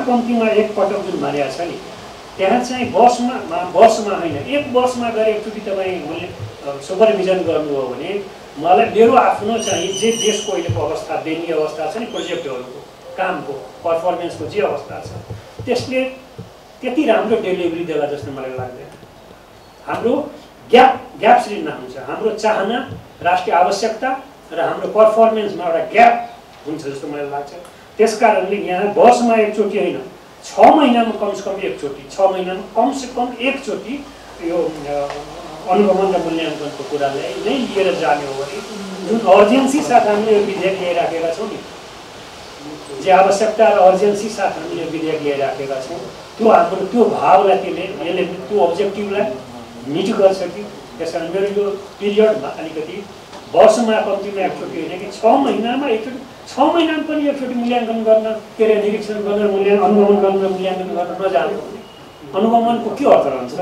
कम्तीमा एक पटक जुन भनेको छ नि त्यहाँ चाहिँ वर्षमा होइन एक वर्षमा गएर एकचोटि तपाईँ सुपरभिजन गर्नुभयो भने मलाई मेरो आफ्नो चाहिँ जे देशको अहिलेको अवस्था दैनिक अवस्था छ नि प्रोजेक्टहरूको कामको पर्फर्मेन्सको जे अवस्था छ त्यसले त्यति राम्रो डेलिभरी देला जस्तो मलाई लाग्दैन। हाम्रो ग्याप सृजना हुन्छ, हाम्रो चाहना राष्ट्रिय आवश्यकता र हाम्रो पर्फर्मेन्समा एउटा ग्याप हुन्छ जस्तो मलाई लाग्छ। त्यसकारणले यहाँ वर्षमा एकचोटि होइन 6 महिनामा कमसेकम एकचोटि 6 महिनामा कमसेकम एकचोटि यो अनुगमन र मूल्याङ्कनको कुरालाई नै लिएर जाने हो भने जुन अर्जेन्सी साथ हामीले यो विधेयक ल्याइराखेका छौँ नि जे आवश्यकता र अर्जेन्सी साथ हामीले यो विधेयक ल्याइराखेका छौँ त्यो हाम्रो त्यो भावलाई यसले त्यो अब्जेक्टिभलाई मिट गर्छ कि। त्यसकारण मेरो यो पिरियडमा अलिकति वर्षमा कम्तीमा एकचोटि होइन कि 6 महिनामा एकचोटि 6 महिनामा पनि एकचोटि मूल्याङ्कन गर्न के अरे निरीक्षण गर्न अनुगमन गर्न मूल्याङ्कन गर्न नजानु अनुगमनको के अर्थ रहन्छ?